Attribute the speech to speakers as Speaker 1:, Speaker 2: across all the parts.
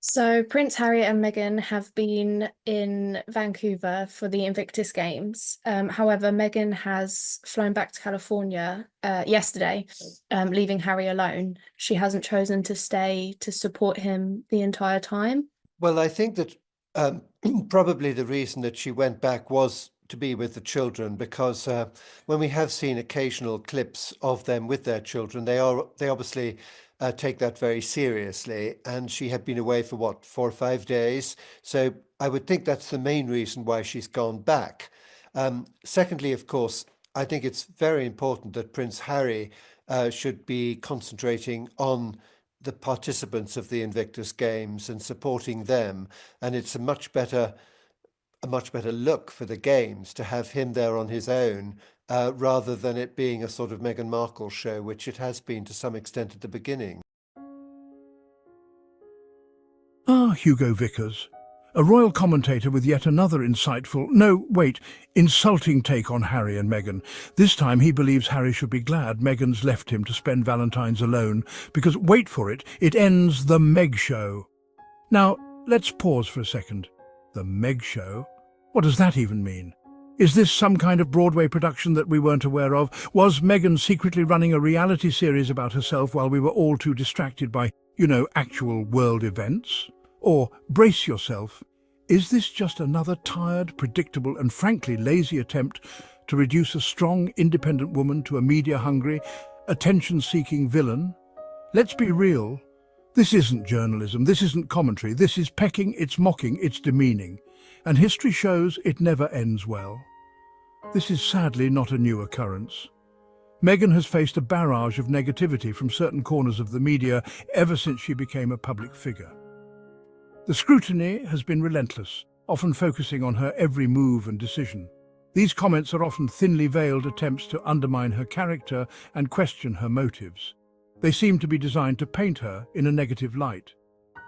Speaker 1: So Prince Harry and Meghan have been in Vancouver for the Invictus Games. However, Meghan has flown back to California yesterday, leaving Harry alone. She hasn't chosen to stay to support him the entire time.
Speaker 2: Well, I think that um, probably the reason that she went back was to be with the children, because when we have seen occasional clips of them with their children, they obviously take that very seriously. And she had been away for what, 4 or 5 days. So I would think that's the main reason why she's gone back. Secondly, of course, I think it's very important that Prince Harry should be concentrating on the participants of the Invictus Games and supporting them. And it's a much better look for the games to have him there on his own, rather than it being a sort of Meghan Markle show, which it has been to some extent at the beginning.
Speaker 3: Hugo Vickers, a royal commentator with yet another insightful, no, wait, insulting take on Harry and Meghan. This time he believes Harry should be glad Meghan's left him to spend Valentine's alone, because, wait for it, it ends the Meg Show. Now, let's pause for a second. The Meg Show? What does that even mean? Is this some kind of Broadway production that we weren't aware of? Was Meghan secretly running a reality series about herself while we were all too distracted by, actual world events? Or, brace yourself, is this just another tired, predictable and frankly lazy attempt to reduce a strong, independent woman to a media-hungry, attention-seeking villain? Let's be real. This isn't journalism, this isn't commentary, this is pecking, it's mocking, it's demeaning. And history shows it never ends well. This is sadly not a new occurrence. Meghan has faced a barrage of negativity from certain corners of the media ever since she became a public figure. The scrutiny has been relentless, often focusing on her every move and decision. These comments are often thinly veiled attempts to undermine her character and question her motives. They seem to be designed to paint her in a negative light,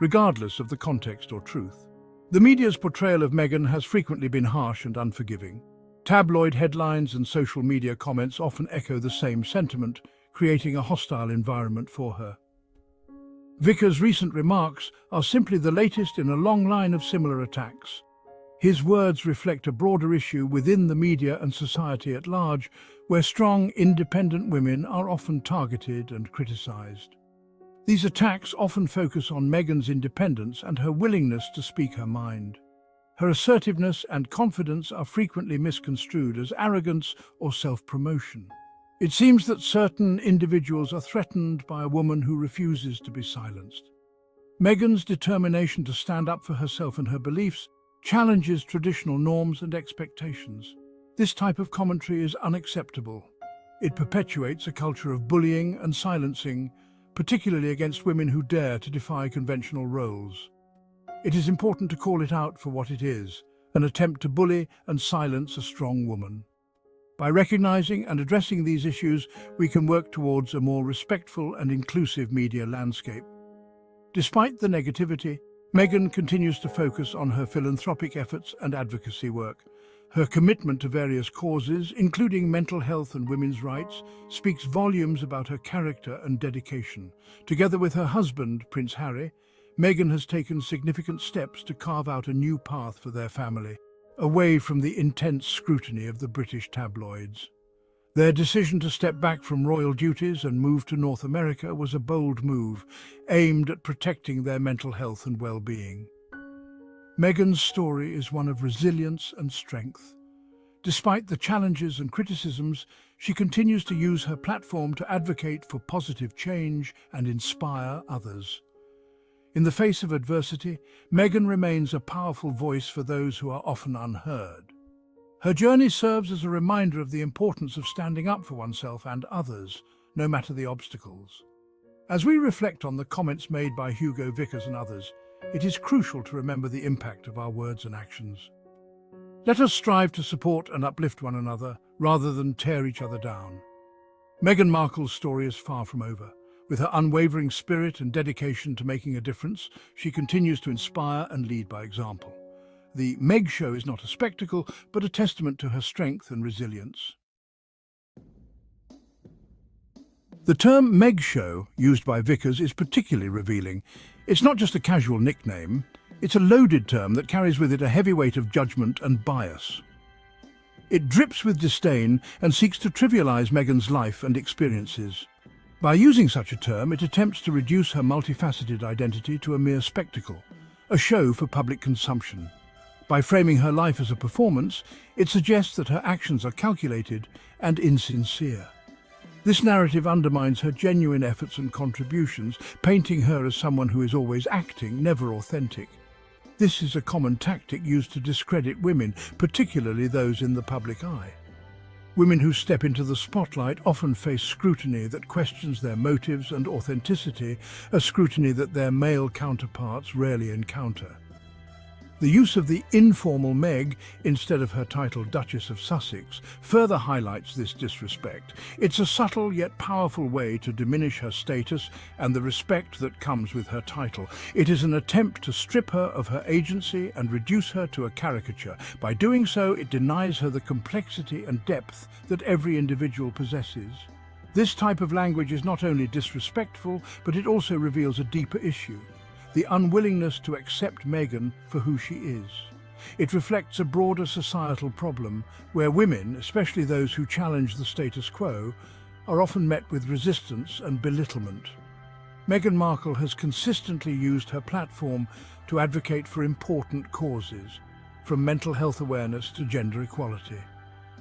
Speaker 3: regardless of the context or truth. The media's portrayal of Meghan has frequently been harsh and unforgiving. Tabloid headlines and social media comments often echo the same sentiment, creating a hostile environment for her. Vickers' recent remarks are simply the latest in a long line of similar attacks. His words reflect a broader issue within the media and society at large, where strong, independent women are often targeted and criticized. These attacks often focus on Meghan's independence and her willingness to speak her mind. Her assertiveness and confidence are frequently misconstrued as arrogance or self-promotion. It seems that certain individuals are threatened by a woman who refuses to be silenced. Meghan's determination to stand up for herself and her beliefs challenges traditional norms and expectations. This type of commentary is unacceptable. It perpetuates a culture of bullying and silencing, particularly against women who dare to defy conventional roles. It is important to call it out for what it is, an attempt to bully and silence a strong woman. By recognizing and addressing these issues, we can work towards a more respectful and inclusive media landscape. Despite the negativity, Meghan continues to focus on her philanthropic efforts and advocacy work. Her commitment to various causes, including mental health and women's rights, speaks volumes about her character and dedication. Together with her husband, Prince Harry, Meghan has taken significant steps to carve out a new path for their family, away from the intense scrutiny of the British tabloids. Their decision to step back from royal duties and move to North America was a bold move, aimed at protecting their mental health and well-being. Meghan's story is one of resilience and strength. Despite the challenges and criticisms, she continues to use her platform to advocate for positive change and inspire others. In the face of adversity, Meghan remains a powerful voice for those who are often unheard. Her journey serves as a reminder of the importance of standing up for oneself and others, no matter the obstacles. As we reflect on the comments made by Hugo Vickers and others, it is crucial to remember the impact of our words and actions. Let us strive to support and uplift one another, rather than tear each other down. Meghan Markle's story is far from over. With her unwavering spirit and dedication to making a difference, she continues to inspire and lead by example. The Meg Show is not a spectacle, but a testament to her strength and resilience. The term Meg Show, used by Vickers, is particularly revealing. It's not just a casual nickname, it's a loaded term that carries with it a heavy weight of judgment and bias. It drips with disdain and seeks to trivialize Meghan's life and experiences. By using such a term, it attempts to reduce her multifaceted identity to a mere spectacle, a show for public consumption. By framing her life as a performance, it suggests that her actions are calculated and insincere. This narrative undermines her genuine efforts and contributions, painting her as someone who is always acting, never authentic. This is a common tactic used to discredit women, particularly those in the public eye. Women who step into the spotlight often face scrutiny that questions their motives and authenticity, a scrutiny that their male counterparts rarely encounter. The use of the informal Meg instead of her title Duchess of Sussex further highlights this disrespect. It's a subtle yet powerful way to diminish her status and the respect that comes with her title. It is an attempt to strip her of her agency and reduce her to a caricature. By doing so, it denies her the complexity and depth that every individual possesses. This type of language is not only disrespectful, but it also reveals a deeper issue: the unwillingness to accept Meghan for who she is. It reflects a broader societal problem where women, especially those who challenge the status quo, are often met with resistance and belittlement. Meghan Markle has consistently used her platform to advocate for important causes, from mental health awareness to gender equality.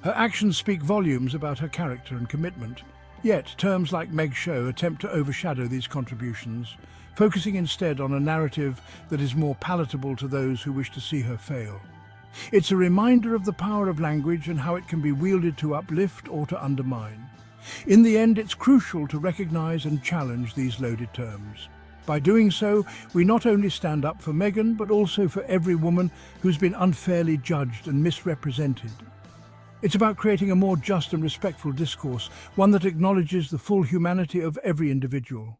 Speaker 3: Her actions speak volumes about her character and commitment, yet terms like Meg Show attempt to overshadow these contributions, focusing instead on a narrative that is more palatable to those who wish to see her fail. It's a reminder of the power of language and how it can be wielded to uplift or to undermine. In the end, it's crucial to recognize and challenge these loaded terms. By doing so, we not only stand up for Meghan, but also for every woman who's been unfairly judged and misrepresented. It's about creating a more just and respectful discourse, one that acknowledges the full humanity of every individual.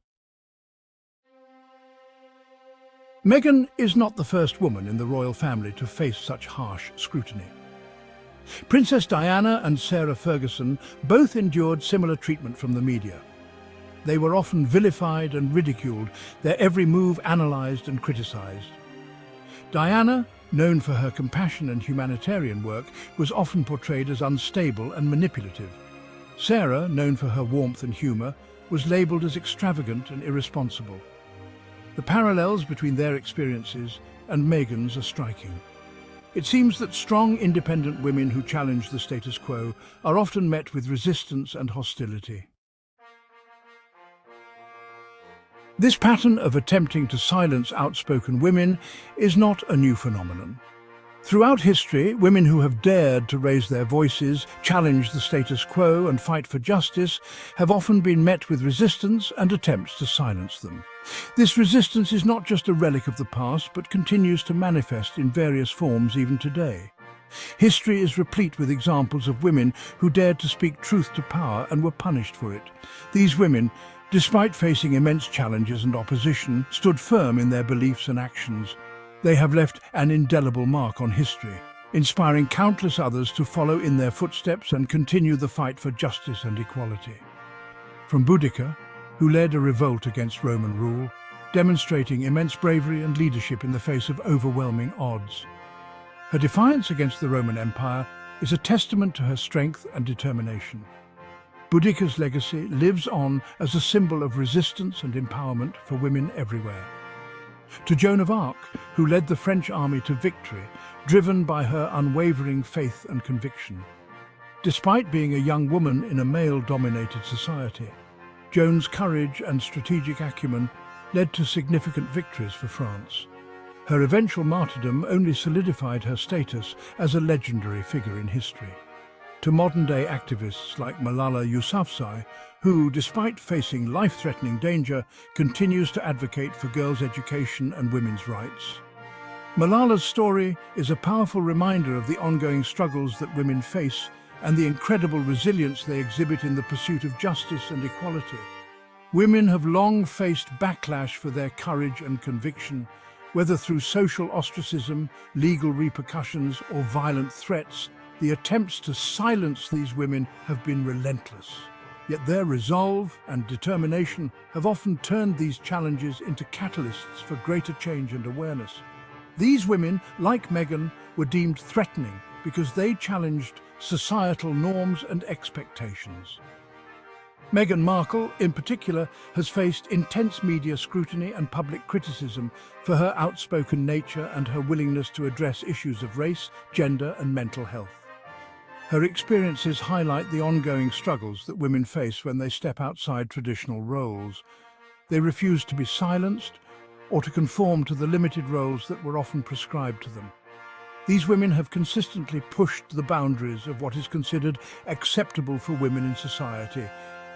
Speaker 3: Meghan is not the first woman in the royal family to face such harsh scrutiny. Princess Diana and Sarah Ferguson both endured similar treatment from the media. They were often vilified and ridiculed, their every move analysed and criticised. Diana, known for her compassion and humanitarian work, was often portrayed as unstable and manipulative. Sarah, known for her warmth and humour, was labelled as extravagant and irresponsible. The parallels between their experiences and Meghan's are striking. It seems that strong, independent women who challenge the status quo are often met with resistance and hostility. This pattern of attempting to silence outspoken women is not a new phenomenon. Throughout history, women who have dared to raise their voices, challenge the status quo and fight for justice have often been met with resistance and attempts to silence them. This resistance is not just a relic of the past, but continues to manifest in various forms even today. History is replete with examples of women who dared to speak truth to power and were punished for it. These women, despite facing immense challenges and opposition, stood firm in their beliefs and actions. They have left an indelible mark on history, inspiring countless others to follow in their footsteps and continue the fight for justice and equality. From Boudica, who led a revolt against Roman rule, demonstrating immense bravery and leadership in the face of overwhelming odds. Her defiance against the Roman Empire is a testament to her strength and determination. Boudica's legacy lives on as a symbol of resistance and empowerment for women everywhere. To Joan of Arc, who led the French army to victory, driven by her unwavering faith and conviction. Despite being a young woman in a male-dominated society, Joan's courage and strategic acumen led to significant victories for France. Her eventual martyrdom only solidified her status as a legendary figure in history. To modern-day activists like Malala Yousafzai, who, despite facing life-threatening danger, continues to advocate for girls' education and women's rights. Malala's story is a powerful reminder of the ongoing struggles that women face and the incredible resilience they exhibit in the pursuit of justice and equality. Women have long faced backlash for their courage and conviction, whether through social ostracism, legal repercussions, or violent threats. The attempts to silence these women have been relentless. Yet their resolve and determination have often turned these challenges into catalysts for greater change and awareness. These women, like Meghan, were deemed threatening because they challenged societal norms and expectations. Meghan Markle, in particular, has faced intense media scrutiny and public criticism for her outspoken nature and her willingness to address issues of race, gender, and mental health. Her experiences highlight the ongoing struggles that women face when they step outside traditional roles. They refuse to be silenced or to conform to the limited roles that were often prescribed to them. These women have consistently pushed the boundaries of what is considered acceptable for women in society,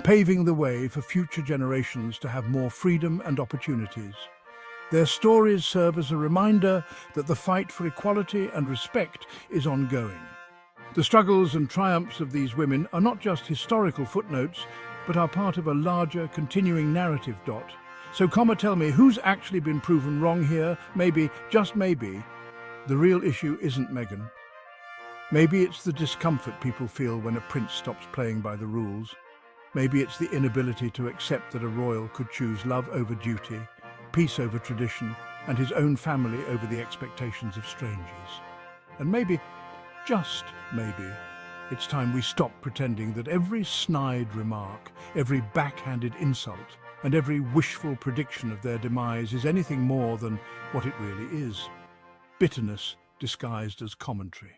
Speaker 3: paving the way for future generations to have more freedom and opportunities. Their stories serve as a reminder that the fight for equality and respect is ongoing. The struggles and triumphs of these women are not just historical footnotes, but are part of a larger, continuing narrative. So, tell me, who's actually been proven wrong here? Maybe, just maybe, the real issue isn't Meghan. Maybe it's the discomfort people feel when a prince stops playing by the rules. Maybe it's the inability to accept that a royal could choose love over duty, peace over tradition, and his own family over the expectations of strangers. And maybe, just maybe, it's time we stop pretending that every snide remark, every backhanded insult, and every wishful prediction of their demise is anything more than what it really is: bitterness disguised as commentary.